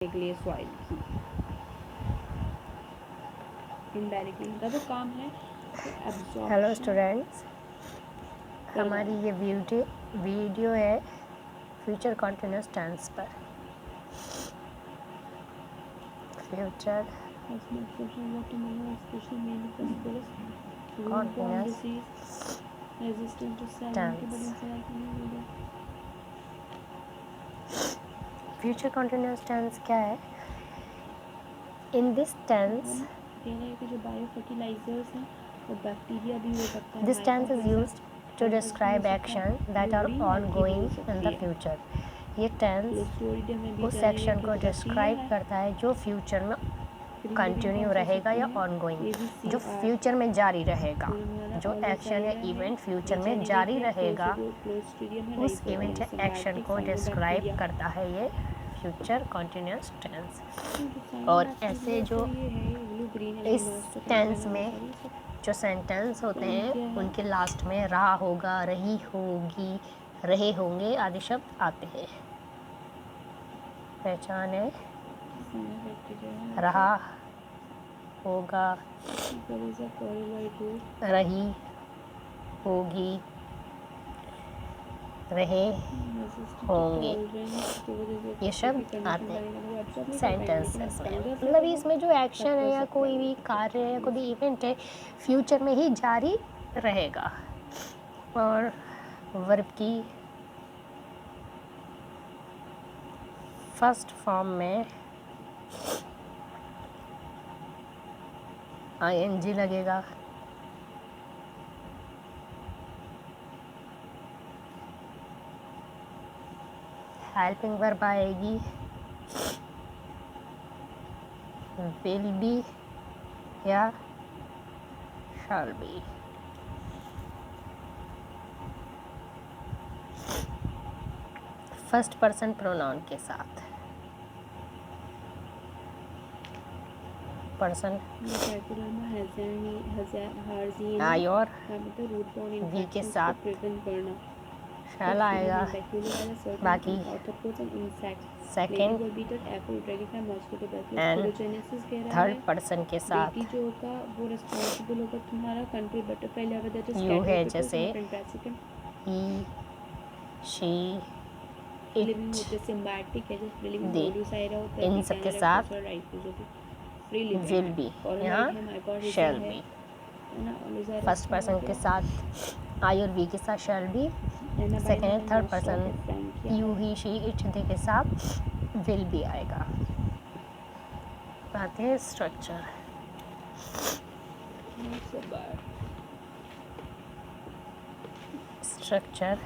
के लिए सॉइल की इनडायरेक्टली इनका तो काम है एब्जॉर्प्शन। हेलो स्टूडेंट्स, हमारी ये वीडियो है फ्यूचर कंटिन्यूस टेंस पर। Future continuous tense. Future continuous tense क्या है? इन दिस टेंस कह रहे हैं कि जो बायो फर्टिलाइजर्स हैं वो बैक्टीरिया भी हो सकता है। This tense is used to describe action that are ongoing in the future. ये टेंस उस एक्शन को डिस्क्राइब करता है जो फ्यूचर में कंटिन्यू रहेगा या ऑनगोइंग, जो फ्यूचर में जारी रहेगा। जो एक्शन या इवेंट फ्यूचर में जारी रहेगा उस इवेंट या एक्शन को डिस्क्राइब करता है ये फ्यूचर कंटिन्यूस टेंस। और ऐसे जो इस टेंस में जो सेंटेंस होते हैं उनके लास्ट में रहा होगा, रही होगी, रहे होंगे आदि शब्द आते हैं। पहचाने रहा होगा, रही होगी, रहे होंगे, ये शब्द आते हैं सेंटेंसेस में। मतलब इसमें जो एक्शन है या कोई भी कार्य है या कोई भी इवेंट है फ्यूचर में ही जारी रहेगा। और वर्ब की फर्स्ट फॉर्म में ing लगेगा। हेल्पिंग वर्ब आएगी विल बी या shall be. First person pronoun के साथ पर्सन आई और वी के साथ शैल आएगा। बाकी सेकेंड एंड थर्ड पर्सन के साथ यू है, जैसे ही, शी, इट, दे, इन सब के साथ विल बी, यहाँ शैल बी। फर्स्ट पर्सन के साथ आई और वी के साथ shall be. Second and third person you, he, she, it, they के साथ विल बी आएगा। आते हैं स्ट्रक्चर। स्ट्रक्चर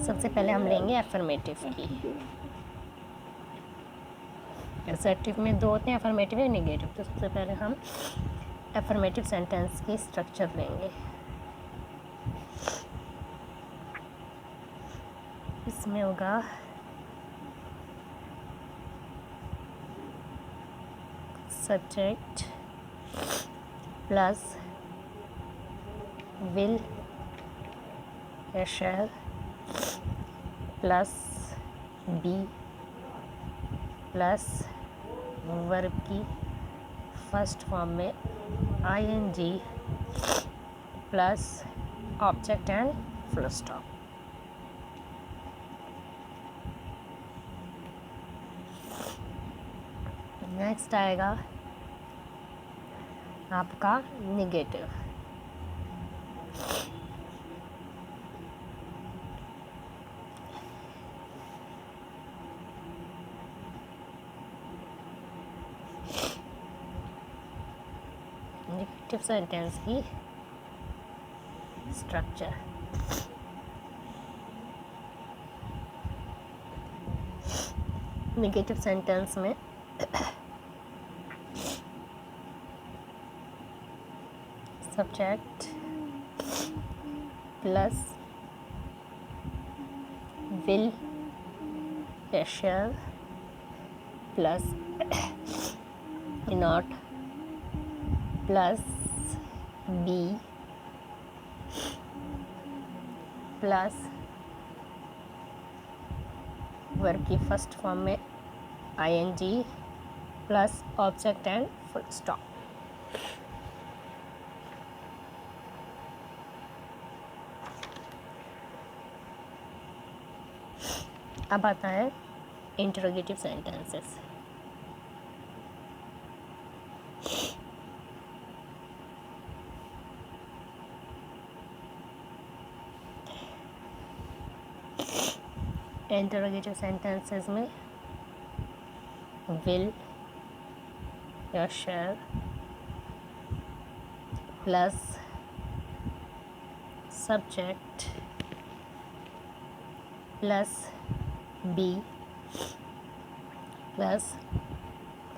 सबसे पहले हम लेंगे एफर्मेटिव की। असर्टिव में दो होते हैं, एफर्मेटिव और नेगेटिव। तो सबसे पहले हम एफर्मेटिव सेंटेंस की स्ट्रक्चर लेंगे। इसमें होगा सब्जेक्ट प्लस विल या shall plus be plus verb की फर्स्ट फॉर्म में ing plus object and full stop. Next आएगा आपका नेगेटिव। नेगेटिव सेंटेंस की स्ट्रक्चर। नेगेटिव सेंटेंस में सब्जेक्ट प्लस विल या shall plus not plus be plus verb की first form में ing plus object and full stop. अब आता है इंटरोगेटिव सेंटेंसेस। इंटरोगेटिव सेंटेंसेस में विल या shall plus subject plus be plus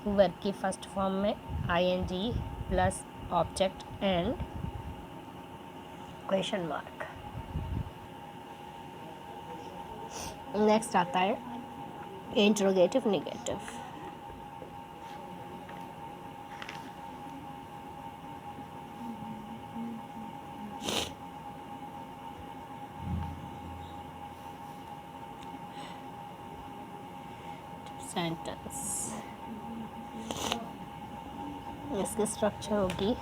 verb की फर्स्ट फॉर्म में ing plus object and question mark. Next आता है इंटरोगेटिव नेगेटिव। सेंटेंस इसकी स्ट्रक्चर होगी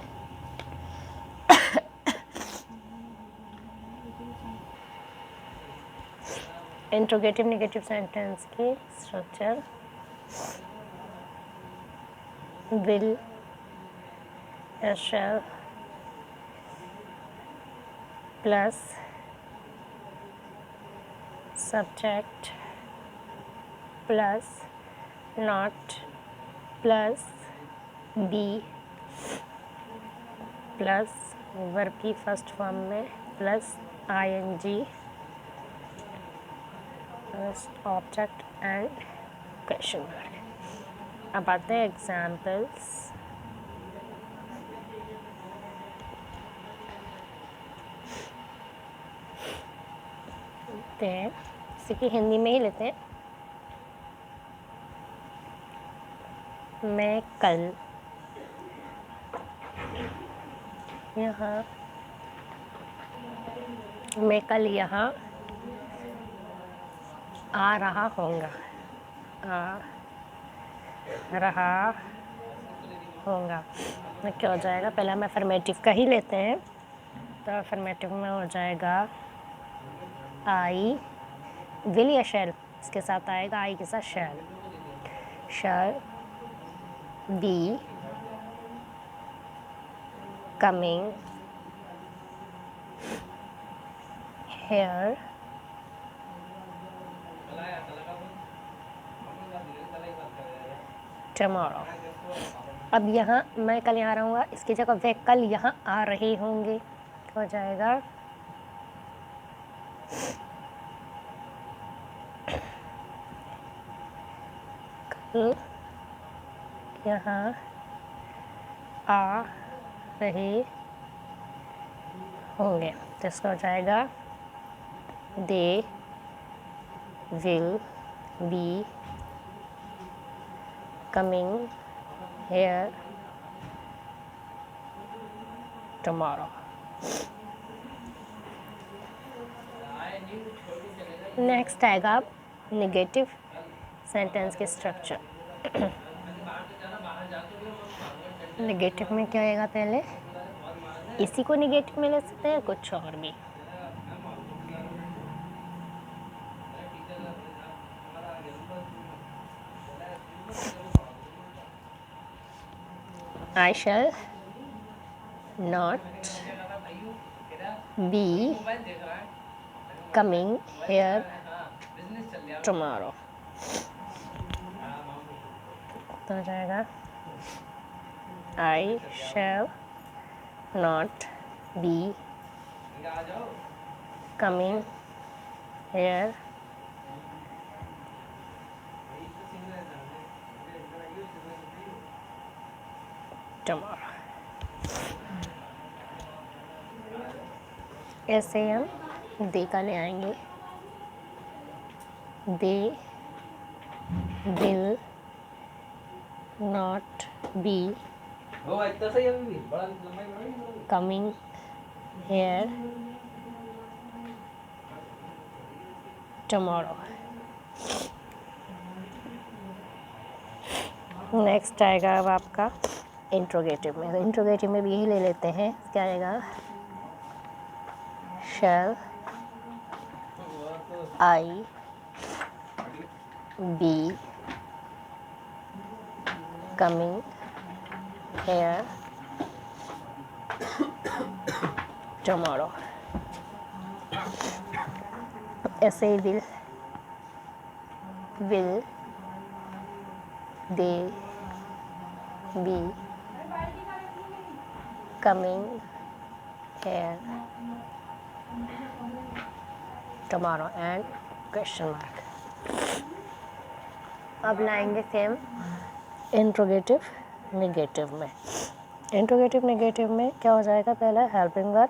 इंट्रोगेटिव नेगेटिव सेंटेंस की स्ट्रक्चर विल या shall plus subject plus not plus be plus verb की first form में plus ing plus object and question mark. अब आते हैं एग्जाम्पल्स। इसी की हिंदी में ही लेते हैं। मैं कल यहाँ आ रहा होगा। क्या हो जाएगा, पहले हम अफर्मेटिव का ही लेते हैं, तो अफर्मेटिव में हो जाएगा आई विल या शैल, इसके साथ आएगा आई के साथ shall be coming here tomorrow. अब यहाँ मैं कल यहाँ रहूँगा, इसकी जगह वे कल यहाँ आ रहे होंगे, हो जाएगा कल यहाँ आ रहे होंगे, तो इसका हो जाएगा दे will be coming here tomorrow. Next आएगा नेगेटिव सेंटेंस के स्ट्रक्चर। नेगेटिव में क्या आएगा, पहले इसी को नेगेटिव में ले सकते हैं, कुछ और भी। I shall not be coming here tomorrow, तो हो जाएगा I shall not be coming here tomorrow। ऐसे हम दे का ले आएंगे, they will not be coming here tomorrow. Next आएगा अब आपका इंट्रोगेटिव में। इंट्रोगेटिव में भी यही ले लेते हैं, क्या आएगा, शैल I be coming here tomorrow. ऐसे he will they B coming here tomorrow and question mark. अब लाएंगे सेम इंट्रोगेटिव नेगेटिव में। इंट्रोगेटिव नेगेटिव में क्या हो जाएगा, पहला हेल्पिंग वर्ब,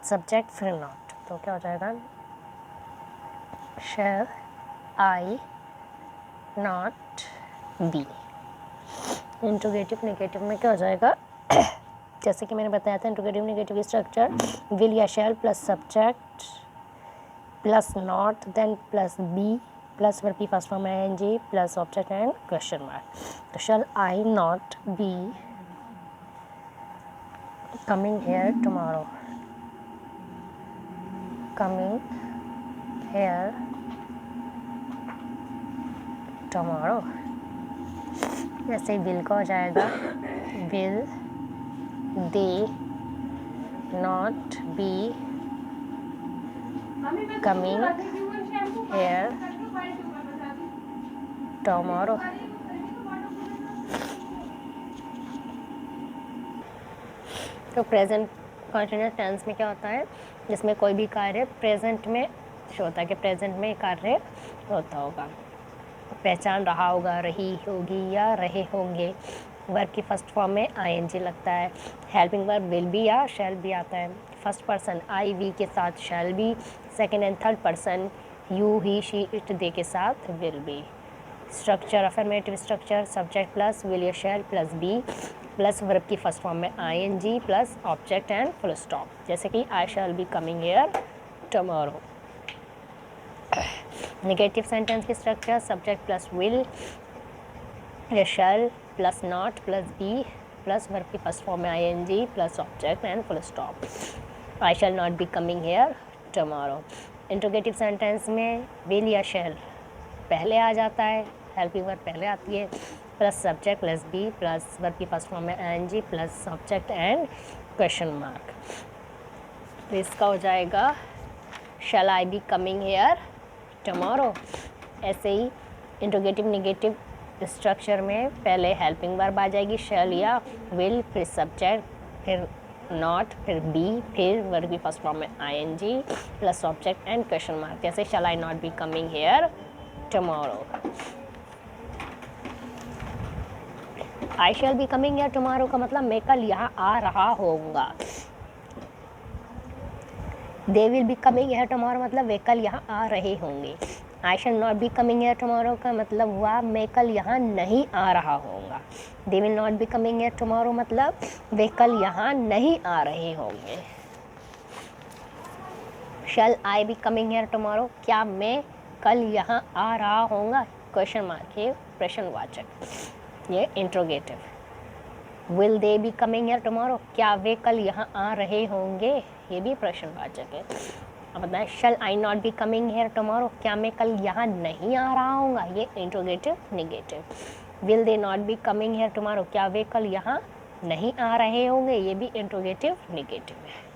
सब्जेक्ट, फिर नॉट। तो क्या हो जाएगा, shall I not B. Interrogative negative में क्या हो जाएगा, जैसे कि मैंने बताया था इंट्रोगेटिव नेगेटिव स्ट्रक्चर, विल या shall plus subject plus not then plus be plus verb की first form ING plus object and question mark. तो shall I not be coming here tomorrow, coming here tomorrow. जैसे will का हो जाएगा, will they not be coming here tomorrow. तो present continuous tense में क्या होता है, जिसमें कोई भी कार्य प्रेजेंट में शो होता है कि प्रेजेंट में कार्य होता होगा, पहचान रहा होगा, रही होगी या रहे होंगे। वर्ब की फर्स्ट फॉर्म में ING लगता है। हेल्पिंग वर्ब विल बी या शैल बी आता है। फर्स्ट पर्सन आई वी के साथ shall be, second and third person you he she it they के साथ will be. Structure affirmative structure, subject plus will या shall plus be plus verb की first form में ING plus object and full stop. जैसे कि I shall be coming here tomorrow. Negative sentence की structure, subject plus will या shall plus not plus be plus verb की first form में ING plus object and full stop. I shall not be coming here tomorrow. Interrogative sentence में will या शैल पहले आ जाता है, helping verb पहले आती है, plus subject plus be plus verb की फर्स्ट फॉर्म में ING plus object and question mark. तो इसका हो जाएगा shall I be coming here tomorrow. ऐसे ही इंट्रोगेटिव नेगेटिव स्ट्रक्चर में पहले हेल्पिंग वर्ब आ जाएगी शैल या विल, फिर सब्जेक्ट, फिर नॉट, फिर बी, फिर वर्ब की फर्स्ट फॉर्म में ING plus object and question mark. जैसे shall I not be coming here tomorrow. I shall be coming here tomorrow का मतलब मैं कल यहाँ आ रहा होऊंगा। They will be coming here tomorrow मतलब वे कल यहाँ आ रहे होंगे। I shall not be coming here tomorrow का मतलब हुआ मैं कल यहाँ नहीं आ रहा होऊंगा। They will not be coming here tomorrow मतलब वे कल यहाँ नहीं आ रहे होंगे। शैल I be coming here tomorrow क्या मैं कल यहाँ आ रहा होऊंगा, क्वेश्चन मार्क, ये प्रश्नवाचक, ये interrogative. Will they B coming here tomorrow क्या वे कल यहाँ आ रहे होंगे, ये भी प्रश्नवाचक है। अब बताएं shall I not be coming here tomorrow क्या मैं कल यहाँ नहीं आ रहा होऊंगा, ये interrogative negative. Will they not be coming here tomorrow क्या वे कल यहाँ नहीं आ रहे होंगे, ये भी इंट्रोगेटिव नेगेटिव है।